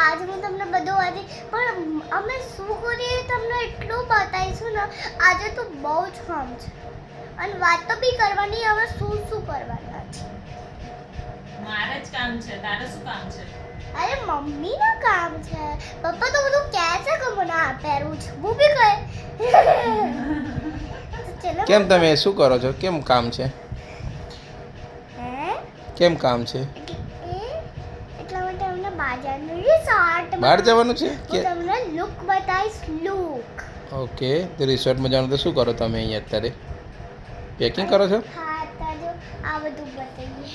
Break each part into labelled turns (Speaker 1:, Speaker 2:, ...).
Speaker 1: આજે હું તમને બધું વાંચી પણ અમે શું કરીએ તમને એટલું બતાવીશું ને. આજે તો બહુ જ કામ છે અને વાતો બી કરવાની. હવે શું શું કરવાના છે?
Speaker 2: મારે જ કામ છે, તારે શું કામ છે?
Speaker 1: અરે મમ્મીનું કામ છે. પપ્પા તો બધું કહે છે કે મને આ પહેરવું છે, હું બી કહે. ચલો
Speaker 3: કેમ તમે શું કરો છો? કેમ કામ છે?
Speaker 1: હે
Speaker 3: કેમ કામ છે?
Speaker 1: એટલા માટે અમને બાજારનું રિસોર્ટ
Speaker 3: બહાર જવાનું છે કે?
Speaker 1: હું તમને લુક બતાવીશ. લુક
Speaker 3: ઓકે, તો રિસોર્ટમાં જવાનું તો શું કરો તમે અહીંયા અત્યારે? પેકિંગ કરો છો?
Speaker 1: હા અત્યારે આ બધું બતાવીએ.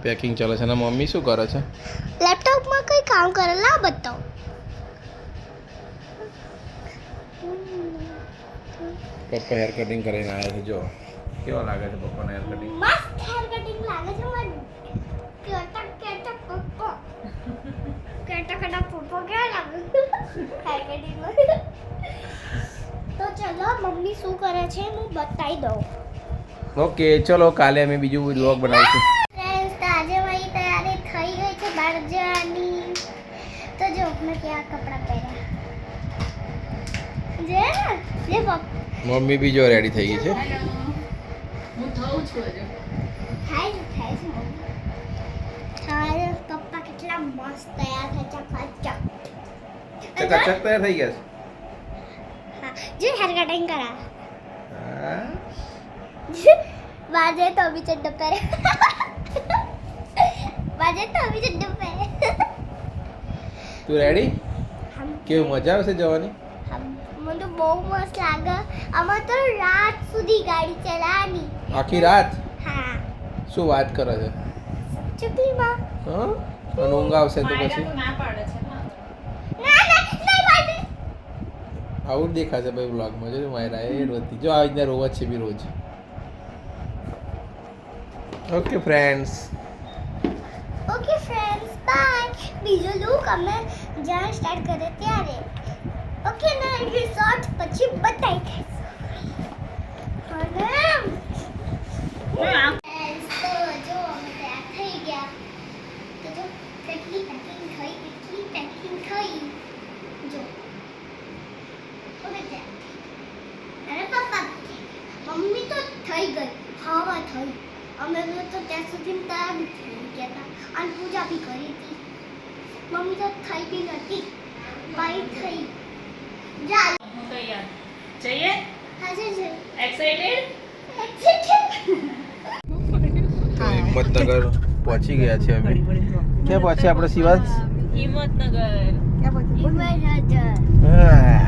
Speaker 3: પેકિંગ ચાલે છે અને મમ્મી શું કરે છે?
Speaker 1: લેપટોપમાં કઈ કામ કરે લા બતાવો.
Speaker 3: પપ્પા હેર કટિંગ કરીને આવ્યા છે. જો કેવા લાગે છે પપ્પાના હેર કટિંગ?
Speaker 1: મસ્ત હેર કટિંગ લાગે છે મને. કેટા કેટા પપ્પા કેટા કેટા પપ્પા કેવા લાગે હેર કટિંગમાં. તો ચલો મમ્મી શું કરે છે હું બતાવી દઉં.
Speaker 3: ઓકે ચલો, કાલે અમે બીજું વ્લોગ બનાવીશું.
Speaker 1: ફ્રેન્ડ્સ આજે મારી તૈયારી થઈ ગઈ છે બહાર જવાની. તો જો મેં કેવા કપડાં પહેર્યા જે પપ્પા
Speaker 3: મમ્મી બી જો રેડી થઈ ગઈ છે.
Speaker 2: હું થઉં છું હજુ.
Speaker 1: થાય છે મમ્મી. હા પપ્પા કેટલા મસ્ત તૈયાર થાય ચકાચક.
Speaker 3: ચકાચક તૈયાર થઈ ગયા
Speaker 1: હા જે હેર કટિંગ કરા
Speaker 3: છે.
Speaker 1: બાજે તો અભી ચड्डा પહેરે. બાજે તો અભી ચड्डा પહેરે.
Speaker 3: તું રેડી?
Speaker 1: હમ
Speaker 3: કેવું મજા આવશે જવાની?
Speaker 1: મને તો બહુ મસ્ત લાગે. આમાં તો રાત સુધી ગાડી ચલાવવાની.
Speaker 3: આખી રાત?
Speaker 1: હા
Speaker 3: શું વાત કરે છે?
Speaker 1: ચકલીમાં
Speaker 3: હા, અને ઊંઘ આવશે તો
Speaker 2: માયરા
Speaker 3: પછી
Speaker 2: તો ના પાડે છે ને.
Speaker 1: નહીં બાજે.
Speaker 3: આવું જ દેખાશે ભાઈ વ્લોગમાં. જો માયરા એ રોતી જો આવી રીતના રોવા છે બી રોજ. Okay friends,
Speaker 1: okay friends by. બીજો લુક અમે જ્યાં સ્ટાર્ટ કરે ત્યારે. ઓકે ના રિસોર્ટ પછી બતાવી દઈશ. અને Friends, તો જો અમે તૈયાર થઈ ગયા. તો જો કેટલી પેકિંગ થઈ. જો ઓકે તૈયાર. અરે પપ્પા મમ્મી તો થઈ ગઈ. હવા થઈ. અમે તો ત્યાં સુધી તૈયાર બી થઈ ગયા હતા અને પૂજા બી કરી હતી. મમ્મી તો થઈ બી નથી. બાઈ થઈ. જા
Speaker 2: હું તૈયાર. જઈએ?
Speaker 1: હાજર છે.
Speaker 2: એક્સાઇટેડ?
Speaker 3: તો હિંમતનગર પહોંચી ગયા છે અમે. ક્યાં પહોંચ્યા આપણે શિવાંશ?
Speaker 2: હિંમતનગર.
Speaker 3: હા.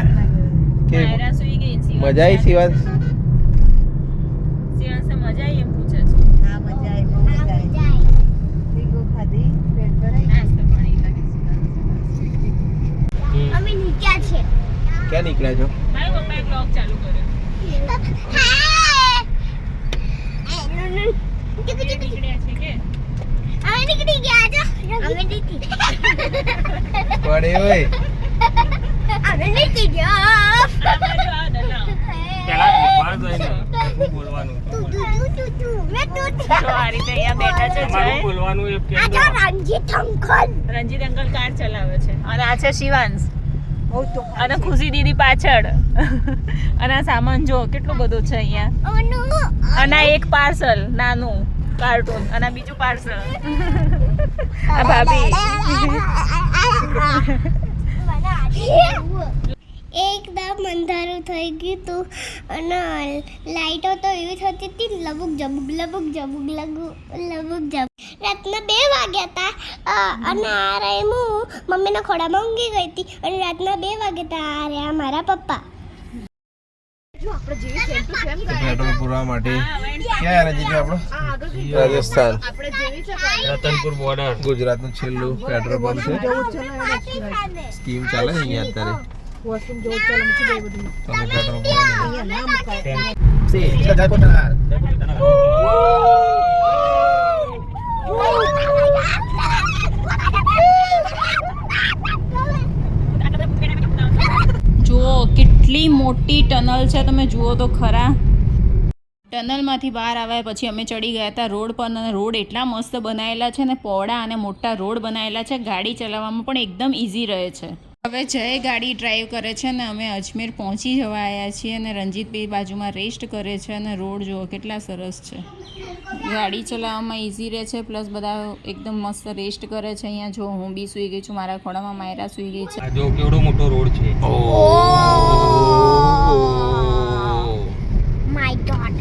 Speaker 3: કે
Speaker 2: માયરા સુઈ ગઈ.
Speaker 3: મજા આવી શિવાંશ?
Speaker 2: શિવાંશને મજા આવી એમ પૂછે છે. નાસ્તો પાણી લાગે છે.
Speaker 1: અમે નીકળ્યા છે.
Speaker 3: ક્યાં નીકળ્યા છો?
Speaker 2: મારા પપ્પાએ બ્લોગ ચાલુ કર્યો. નીકળ્યા છે કે?
Speaker 1: અમે નીકળી ગયા છો. અમે નીકળી
Speaker 3: પડે ઓય.
Speaker 1: અમે નીકળી ગયા.
Speaker 2: આ બાજુ આ દલાવ. તો આ રીતે અહીંયા બેઠા છે જય.
Speaker 1: Ranjit uncle.
Speaker 2: Ranjit uncle car ચલાવે છે અને આ છે શિવાંશ અને ખુશી દીદી પાછળ. અને આ સામાન જો કેટલું બધું છે અહીંયા. અને આ એક પાર્સલ નાનું કાર્ટૂન અને આ બીજું પાર્સલ. આ ભાભી.
Speaker 1: એકદમ અંધારું થઈ ગયું તું અને લાઈટો તો એવી થતી હતી લબુક જબુક રાતના 2 વાગ્યા હતા અને આ રહી હું મમ્મીના ખોડામાં ઊંઘી ગઈ હતી અને રાતના 2 વાગ્યા હતા આ રહ્યા મારા પપ્પા.
Speaker 3: પેટ્રોલ પૂરવા માટે ક્યાં રજી આપણો? રાજસ્થાન, રતનપુર બોર્ડર. ગુજરાતનું છેલ્લું પેટ્રોલ પંપ છે. સ્કીમ ચાલે છે અહીંયા અત્યારે. તમે પેટ્રોલ
Speaker 2: જુઓ કેટલી મોટી ટનલ છે, તમે જુઓ તો ખરા. ટનલમાંથી બહાર આવ્યા પછી અમે ચડી ગયા હતા રોડ પર અને રોડ એટલા મસ્ત બનાવેલા છે ને પહોળા અને મોટા રોડ બનાવેલા છે ગાડી ચલાવવામાં પણ એકદમ ઇઝી રહે છે. હવે જય ગાડી ડ્રાઈવ કરે છે ને અમે અજમેર પહોંચી જવા આવ્યા છીએ અને રંજીતભાઈ બાજુમાં રેસ્ટ કરે છે અને રોડ જુઓ કેટલા સરસ છે. ગાડી ચલાવવામાં ઇઝી રહે છે પ્લસ બધા એકદમ મસ્ત રેસ્ટ કરે છે. અહીંયા જો હું બી સૂઈ ગઈ છું, મારા ખોળામાં માયરા સૂઈ ગઈ છે.
Speaker 3: જો કેવડો મોટો રોડ છે.
Speaker 1: My God.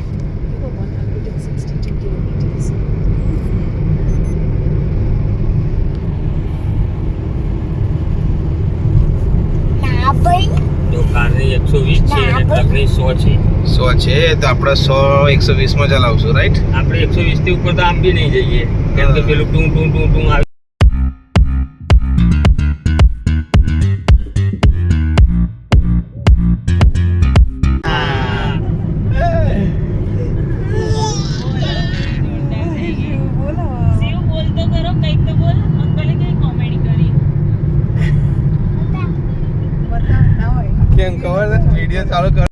Speaker 3: જો કારની 120 છે અને ટ્રકની 100 છે. 100 છે તો આપણે 100 120 માં ચલાવશું, રાઈટ? આપણે 120 થી ઉપર તો આમ બી નહીં જઈએ કેમ કે પેલું ટું ટું ટું ટું આવે. કેમ ખબર છે વિડિયો ચાલુ કર.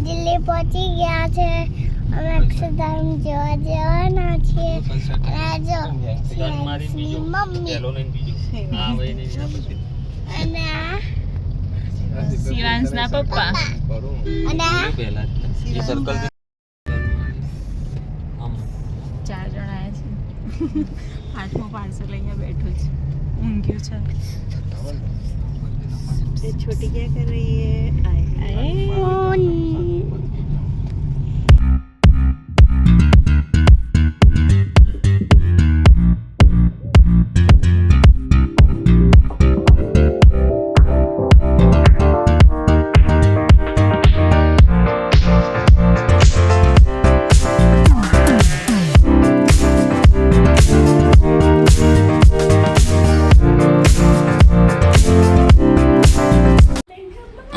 Speaker 1: દિલ્હી પહોંચી ગયા છે. અમે અક્ષરધામ જોવા જવાના છીએ. અને જો શિવાંશની મમ્મી અને
Speaker 2: શિવાંશના પપ્પા
Speaker 1: અને
Speaker 2: 4 જણ આવ્યા છે. 5મો પાર્સલ અહીંયા બેઠું છે, ઊંઘ્યું છે.
Speaker 4: छोटी क्या कर रही है?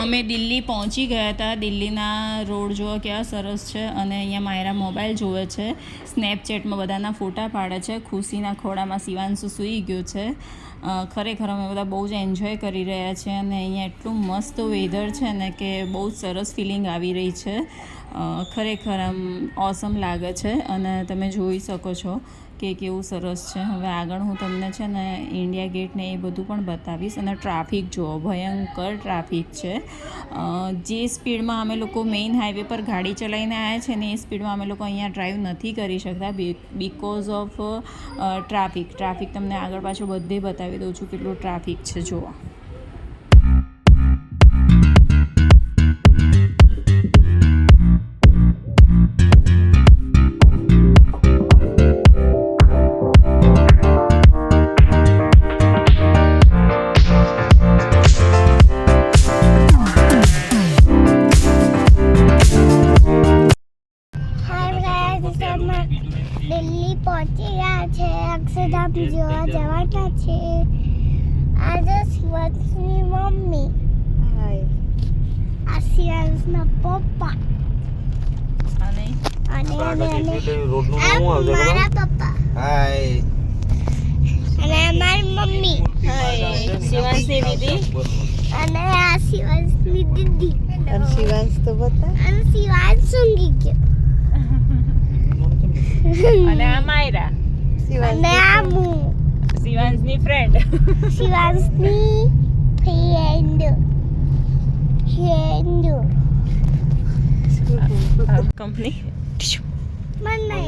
Speaker 2: અમે દિલ્હી પહોંચી ગયા હતા. દિલ્હીના રોડ જુઓ કેવા સરસ છે અને અહીંયા માયરા મોબાઈલ જોવે છે, સ્નેપચેટમાં બધાના ફોટા પાડે છે. ખુશીના ખોળામાં શિવાંશુ સૂઈ ગયો છે. ખરેખર અમે બધા બહુ જ એન્જોય કરી રહ્યા છીએ અને અહીંયા એટલું મસ્ત વેધર છે ને કે બહુ જ સરસ ફિલિંગ આવી રહી છે. ખરેખર આમ ઓસમ લાગે છે અને તમે જોઈ શકો છો કે કેવું સરસ છે. હવે આગળ હું તમને છે ને ઇન્ડિયા ગેટ ને એ બધું પણ બતાવીશ. અને ટ્રાફિક જુઓ, ભયંકર ટ્રાફિક છે. જે સ્પીડમાં અમે લોકો મેઇન હાઈવે પર ગાડી ચલાવીને આવ્યા છે ને એ સ્પીડમાં અમે લોકો અહીંયા ડ્રાઈવ નથી કરી શકતા બિકોઝ ઓફ ટ્રાફિક. તમને આગળ પાછું બધે બતાવી દઉં છું કેટલું ટ્રાફિક છે જુઓ.
Speaker 1: દિલ્હી પહોંચી ગયા છે. અક્ષરધામ જોવા જવાના છે. આજે શિવાંશની મમ્મી, આ શિવાંશના પપ્પા અને મારા પપ્પા અને અમારી મમ્મી,
Speaker 2: શિવાંશની દીદી
Speaker 1: અને આ શિવાંશની દીદી.
Speaker 4: और शिवांश तो बता.
Speaker 1: અને શિવાંશ ઊંઘી ગયો.
Speaker 2: અને આ માયરા,
Speaker 1: અને આ હું,
Speaker 2: શિવાંશની ફ્રેન્ડ.
Speaker 1: શિવાંશની ફ્રેન્ડ.
Speaker 2: કંપની
Speaker 1: મને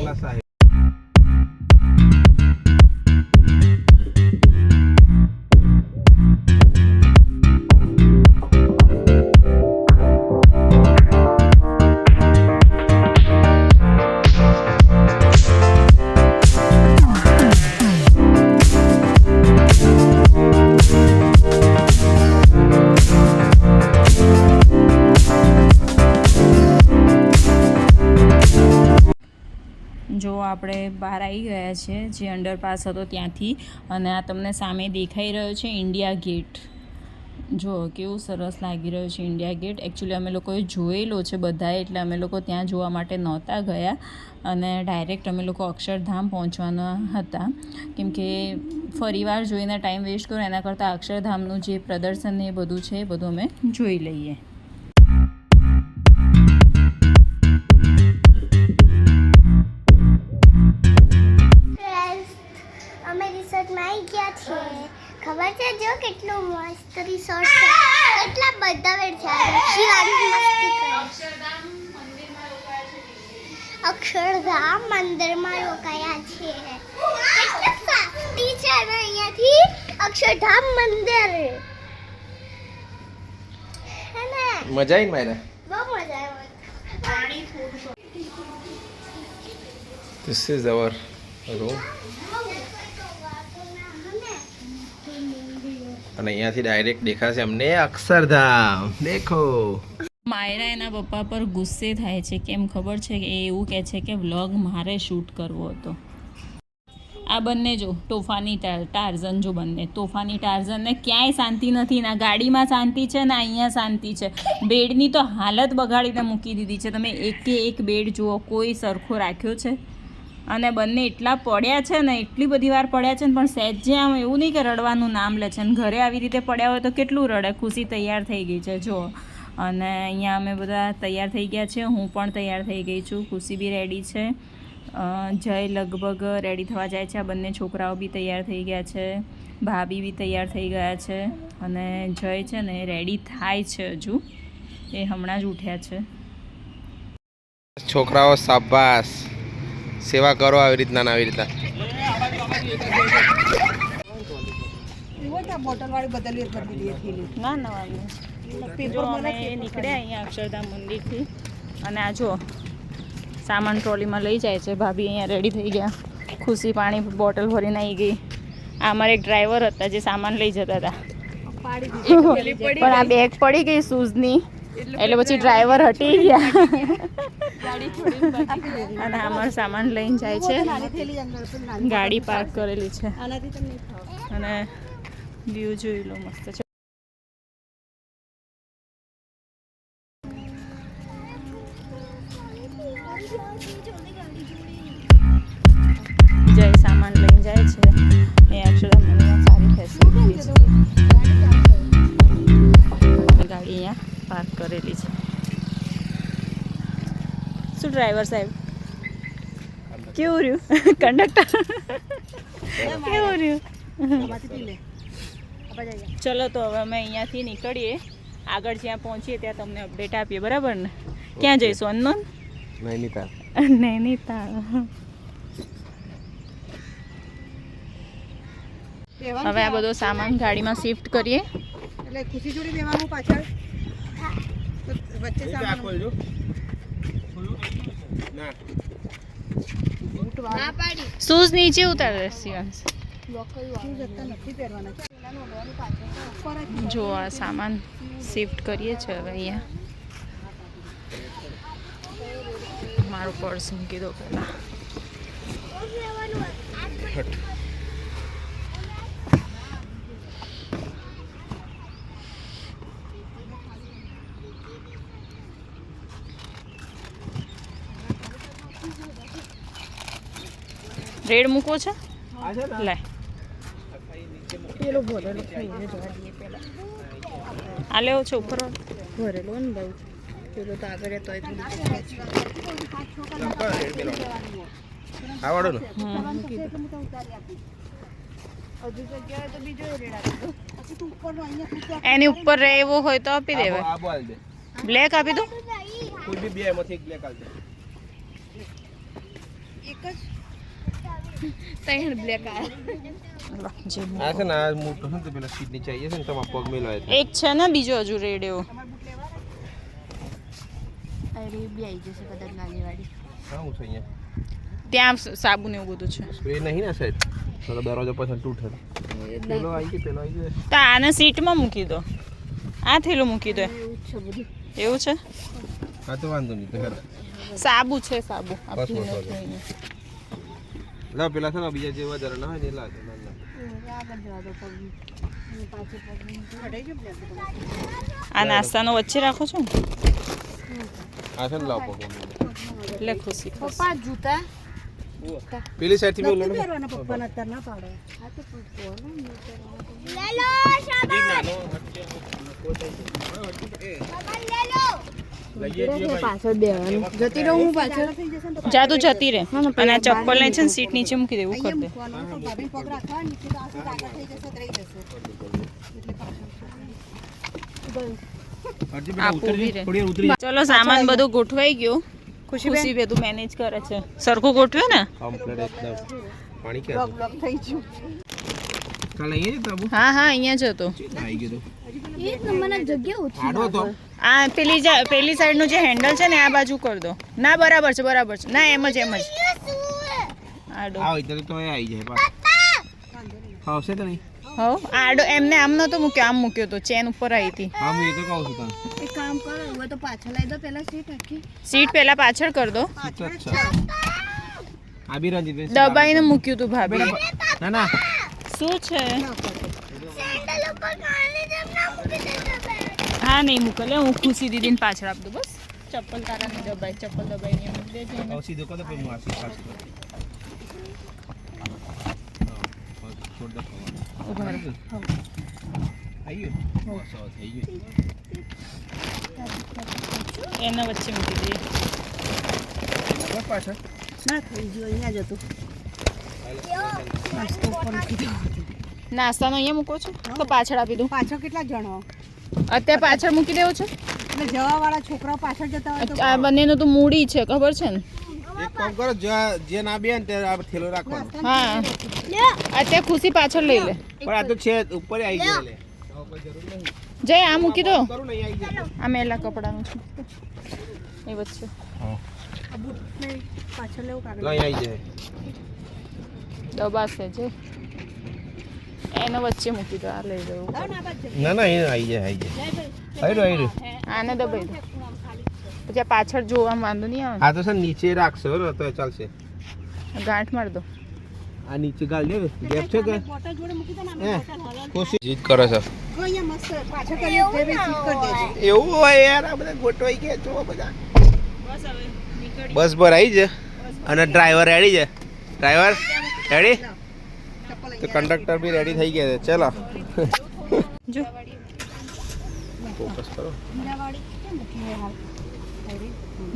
Speaker 2: જો આપણે બહાર આવી ગયા છે જે અંડરપાસ હતો ત્યાંથી, અને આ તમને સામે દેખાઈ રહ્યો છે ઇન્ડિયા ગેટ. જો કેવું સરસ લાગી રહ્યું છે ઇન્ડિયા ગેટ. એકચ્યુઅલી અમે લોકોએ જોયેલો છે બધાએ, એટલે અમે લોકો ત્યાં જોવા માટે નહોતા ગયા અને ડાયરેક્ટ અમે લોકો અક્ષરધામ પહોંચવાના હતા, કેમ કે ફરીવાર જોઈને ટાઈમ વેસ્ટ કરો એના કરતાં અક્ષરધામનું જે પ્રદર્શન એ બધું છે એ બધું અમે જોઈ લઈએ.
Speaker 1: અમે રિસોર્ટમાં આવી ગયા છીએ. ખબર છે જો કેટલું મસ્ત રિસોર્ટ છે, કેટલા બધા વેર છે. અક્ષરધામ મંદિરમાં રોકાયા છે. કેટલા શાંતિ છે અહીંયાથી અક્ષરધામ મંદિર. હે ને?
Speaker 3: મજા આવી મારે.
Speaker 1: બહુ મજા આવી.
Speaker 3: This is our room. અને અહીંયાથી ડાયરેક્ટ દેખાશે અમને અક્ષરધામ. દેખો
Speaker 2: માયરા એના પપ્પા પર ગુસ્સે થાય છે. કેમ ખબર છે કે એ એવું કહે છે કે વ્લોગ મારે શૂટ કરવો હતો. આ બંને જો તોફાની ટાર્ઝન, જો બંને તોફાની ટાર્ઝનને ક્યાંય શાંતિ નથી. ના ગાડીમાં શાંતિ છે ને અહીંયા શાંતિ છે. બેડની તો હાલત બગાડીને મૂકી દીધી છે. તમે એકે એક બેડ જુઓ, કોઈ સરખો રાખ્યો છે. અને બંને એટલા પડ્યા છે ને, એટલી બધી વાર પડ્યા છે ને, પણ સહેજે આમ એવું નહીં કે રડવાનું નામ લે છે. અને ઘરે આવી રીતે પડ્યા હોય તો કેટલું રડે. ખુશી તૈયાર થઈ ગઈ છે જો, અને અહીંયા અમે બધા તૈયાર થઈ ગયા છે. હું પણ તૈયાર થઈ ગઈ છું. ખુશી બી રેડી છે. જય લગભગ રેડી થવા જાય છે. આ બંને છોકરાઓ બી તૈયાર થઈ ગયા છે. ભાભી બી તૈયાર થઈ ગયા છે. અને જય છે ને રેડી થાય છે હજુ, એ હમણાં જ ઉઠ્યા છે.
Speaker 3: છોકરાઓ શાબાશ, સેવા કરો આવી રીતના ને આવી રીતના.
Speaker 2: ના ના જો અમે નીકળ્યા અહીંયા અક્ષરધામ મંદિરથી, અને આ જો સામાન ટ્રોલીમાં લઈ જાય છે. ભાભી અહીંયા રેડી થઈ ગયા. ખુશી પાણી બોટલ ભરીને આવી ગઈ. આ અમારા એક ડ્રાઈવર હતા જે સામાન લઈ જતા હતા, પણ આ બેગ પડી ગઈ શૂઝની, એટલે પછી ડ્રાઈવર હટી ગયા. અને અમારો સામાન લઈને જાય છે. ગાડી પાર્ક કરેલી છે અને વ્યૂ જોઈ લો, મસ્ત છે. જય સામાન લઈને જાય છે. એ અક્ષરધામ મંદિરમાં સારી ફેસિલિટી છે. ગાડી અહીંયા પાર્ક કરેલી છે. શું ડ્રાઈવર સાહેબ કેવું રહ્યું? કંડક્ટર કેવું રહ્યું? ચલો તો હવે અમે અહીંયાથી નીકળીએ. આગળ જ્યાં પહોંચીએ ત્યાં તમને અપડેટ આપીએ, બરાબર ને? ક્યાં જઈશું? અનનોન
Speaker 3: નૈનીતાલ.
Speaker 2: નૈનીતાલ. હવે આ બધો સામાન ગાડીમાં શિફ્ટ કરીએ.
Speaker 4: એટલે ખુશી જોડે બેવાનું પાછળ વચ્ચે સામાન
Speaker 2: શૂઝ નીચે ઉતાર દે શિવાંશ. જો આ સામાન શિફ્ટ કરીએ છીએ હવે અહીંયા. મારું પર્સ મૂકી દો પહેલાં. રેડ મૂકવો છે? લે આ લેવો છે ઉપર ભરેલો ને બહુ પેલો તો આગળ તો
Speaker 3: આવડો ને
Speaker 2: એની ઉપર રહેવો હોય તો આપી દેવાય. બ્લેક આપી દો.
Speaker 3: કોઈ બી બે એમાંથી એક બ્લેક આપી દે.
Speaker 4: એક જ ત્રણ બ્લેક
Speaker 3: આ છે ને આ મોટો છે ને પેલા સીટ નીચે આવી છે ને તમારા પગ મેલાય છે.
Speaker 2: એક છે ને બીજો હજુ રેડ એવો.
Speaker 1: અરે બી આવી જશે કદાચ નાની વાળી.
Speaker 3: હા હું છે અહીંયા.
Speaker 2: ત્યાં સાબુ ને એવું બધું છે.
Speaker 3: સ્પ્રે નહીં ને સાહેબ, તો દરવાજો પાછળ તૂટે. પેલો આવી ગયો, પેલો આવી ગયો.
Speaker 2: તો આને સીટમાં મૂકી દો. આ થેલું મૂકી દો. એવું છે?
Speaker 3: હા તો વાંધો નહીં. તો હેર
Speaker 2: સાબુ છે, સાબુ
Speaker 3: બસ બસ. લા પેલા છે ને બીજા જેવા ઝરણા હોય ને એ લાગે ના
Speaker 4: આગળ જવા દો પગ અને પાછું પગ કઢાઈ જો બ્લેક
Speaker 2: આ નાસ્તાનો વચ્ચે રાખો છો ને
Speaker 3: આ છે ને લાવ પગ
Speaker 2: એટલે ખુશી
Speaker 4: પપ્પા જૂતા
Speaker 3: પેલી સાઈડ થી બોલો
Speaker 4: પહેરવાના પપ્પાને અત્યારે ના પાડે આ તો પૂછો ને
Speaker 1: લે લો શાબાશ
Speaker 4: પાછળ દેવાનું જતી રહું હું પાછળ થઈ જશે ને
Speaker 2: જા તું જતી રહે અને આ ચપ્પલ ને છે ને સીટ નીચે મૂકી દેવું કરી દે
Speaker 4: મૂકવાનું તો ભાભી પગ રાખવા નીચે તો આસી આગળ થઈ જશે તો રહી જશે એટલે પાછળ
Speaker 2: ચલો સામાન બધું ગોઠવાઈ ગયું ખુશી બધું મેનેજ કરે છે સરખું ગોઠવ્યું ને
Speaker 3: કમ્પ્લીટ એકદમ પાણી કે
Speaker 4: બ્લોક થઈ ગયું
Speaker 3: કાલે અહીંયા જ તાબુ
Speaker 2: હા હા અહીંયા જ હતો
Speaker 3: આવી ગયું
Speaker 1: એક નંબરના જગ્યા ઓછી
Speaker 3: આડો તો
Speaker 2: આ પેલી સાઈડનું જે હેન્ડલ છે ને આ બાજુ કરી દો ના બરાબર છે ના એમ જ આડો
Speaker 3: આવ એટલે તો એ આવી જાય પાછો આવશે તો નહીં
Speaker 2: હો આડો એમને આમ નતો મૂક્યો આમ મૂક્યો તો ચેન ઉપર આવી હતી
Speaker 3: હા હું એ તો કહું છું તને
Speaker 4: એક કામ કરો હવે તો પાછળ લઈ દો પેલા સીટ આખી
Speaker 2: સીટ પેલા પાછળ કરી દો
Speaker 3: અચ્છા આ બી રંજીત
Speaker 2: દબાઈને મૂક્યું તું ભાભી
Speaker 3: ના ના
Speaker 2: શું છે
Speaker 1: સેન્ડલ ઉપર કાલે જેમ ના મૂકી દેતા
Speaker 2: હા નહીં મૂકે લે હું ખુશી દીદીને પાછળ આપી દઉં બસ ચપ્પલ તારા નહીં દબાઈ ચપ્પલ દબાઈને મૂકી દેજે એને.
Speaker 3: આવ સીધો કર દે પછી હું આસી પાછો છોડ દે
Speaker 2: ઉભા રહો.
Speaker 3: આવી ગયું બસ હવે થઈ ગયું
Speaker 2: એના વચ્ચે મૂકી દઈએ
Speaker 3: બસ પાછળ
Speaker 4: ના થઈ ગયું અહીંયા જ હતું નાસ્તો પણ કીધો
Speaker 2: નાસ્તાનો અહીંયા મૂકો છો તો પાછળ આપી દઉં
Speaker 4: પાછળ કેટલા જણો
Speaker 2: અત્યારે પાછળ મૂકી દેવું છે
Speaker 4: એટલે જવા વાળા છોકરાઓ પાછળ જતા હોય તો
Speaker 2: આ બંનેનું તો મૂડી છે ખબર છે ને
Speaker 3: એક કામ કરો જે ના બે ને તે આ થેલો રાખવાનો
Speaker 2: હા અત્યારે ખુશી પાછળ લઈ લે
Speaker 3: પણ આ તો છે ઉપર આવી ગયો લે કોઈ જરૂર નહીં
Speaker 2: જય આ મૂકી દો
Speaker 3: કરું નહીં આવી જાય
Speaker 2: આ મેલા કપડાનું છે એ વચ્ચે
Speaker 3: હા
Speaker 4: આ બૂટ ને પાછળ લેવું કાગળ
Speaker 3: લઈ આવી જાય
Speaker 2: દબાશે જે એનો વચ્ચે મૂકી દો આ લઈ દઉં
Speaker 3: ના ના એ આવી જાય આવી રહ્યું
Speaker 2: આને દબાઈ દો પછી આ પાછળ જોવામાં વાંધો નહીં આવે
Speaker 3: આ તો છે ને નીચે રાખશો ને તો ચાલશે
Speaker 2: ને ગાંઠ માર દો
Speaker 3: આ નીચે ગાળ દે ગેપ છે કે
Speaker 4: બોટલ જોડે મૂકી દો ને
Speaker 3: હે
Speaker 4: બોટલ હલાલ
Speaker 3: કોશિશ જીત કરો છો
Speaker 4: અહીંયા મસ્ત પાછળ કરી જે બી સીટ કરી દેજો
Speaker 3: એવું હોય યાર આ બધા ગોઠવાઈ ગયા જો બધા
Speaker 2: બસ હવે નીકળી
Speaker 3: બસ પર આવી છે અને ડ્રાઈવર રેડી છે ડ્રાઈવર રેડી
Speaker 4: ચપ્પલ
Speaker 3: તો કંડક્ટર બી રેડી થઈ ગયા છે ચલો
Speaker 2: જો
Speaker 3: ફોકસ કરો
Speaker 4: મીરાવાડી કેમ મૂકી હાલ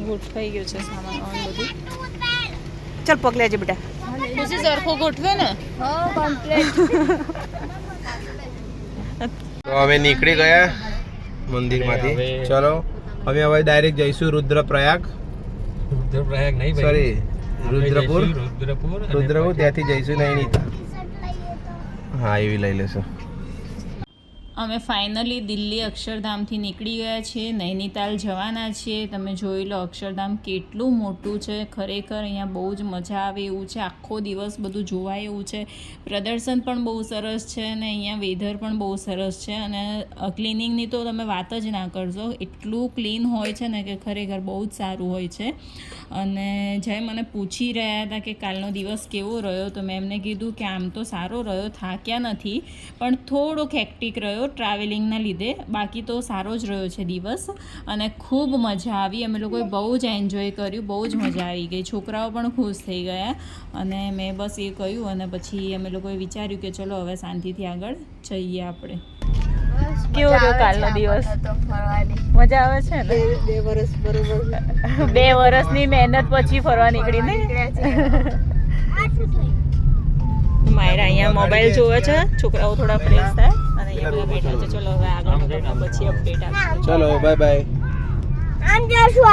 Speaker 2: ગોઠવાઈ ગયું છે સામાન ઓન બધું
Speaker 4: ચાલ પગ લેજે બેટા
Speaker 2: ખુશી સરખો ગોઠવે ને
Speaker 3: તો અમે નીકળી ગયા મંદિરમાંથી ચલો અમે હવે ડાયરેક્ટ જઈશું રુદ્રપ્રયાગ સોરી રુદ્રપુર ત્યાંથી જઈશું નૈનીતાલ હા એવી લઈ લેશું
Speaker 2: અમે ફાઇનલી દિલ્હી અક્ષરધામથી નીકળી ગયા છીએ નૈનીતાલ જવાના છીએ તમે જોઈ લો અક્ષરધામ કેટલું મોટું છે ખરેખર અહીંયા બહુ જ મજા આવે એવું છે આખો દિવસ બધું જોવાય એવું છે પ્રદર્શન પણ બહુ સરસ છે અને અહીંયા વેધર પણ બહુ સરસ છે અને ક્લિનિંગની તો તમે વાત જ ના કરજો એટલું ક્લીન હોય છે ને કે ખરેખર બહુ જ સારું હોય છે અને જય મને પૂછી રહ્યા હતા કે કાલનો દિવસ કેવો રહ્યો તો મેં એમને કીધું કે આમ તો સારો રહ્યો થાક્યા નથી પણ થોડોક હેક્ટિક રહ્યો ટ્રાવેલિંગના લીધે બાકી તો સારો જ રહ્યો છે દિવસ અને ખૂબ મજા આવી અમે લોકોએ બહુ જ એન્જોય કર્યું બહુ જ મજા આવી ગઈ છોકરાઓ પણ ખુશ થઈ ગયા અને મેં બસ એ કહ્યું અને પછી અમે લોકોએ વિચાર્યું કે ચલો હવે શાંતિથી આગળ જઈએ આપણે કેવો રહ્યો કાલનો દિવસ મજા આવે છે ને
Speaker 4: 2 વર્ષ બરોબર
Speaker 2: 2 વર્ષની મહેનત પછી ફરવા નીકળી ને માયરા અહીંયા મોબાઈલ જોવે છે છોકરાઓ થોડા ફ્રેશ થાય અને અહીંયા બધા બેઠા છે ચલો હવે આગળ પછી અપડેટ આપીએ
Speaker 3: ચલો બાય બાય
Speaker 1: આમ જશું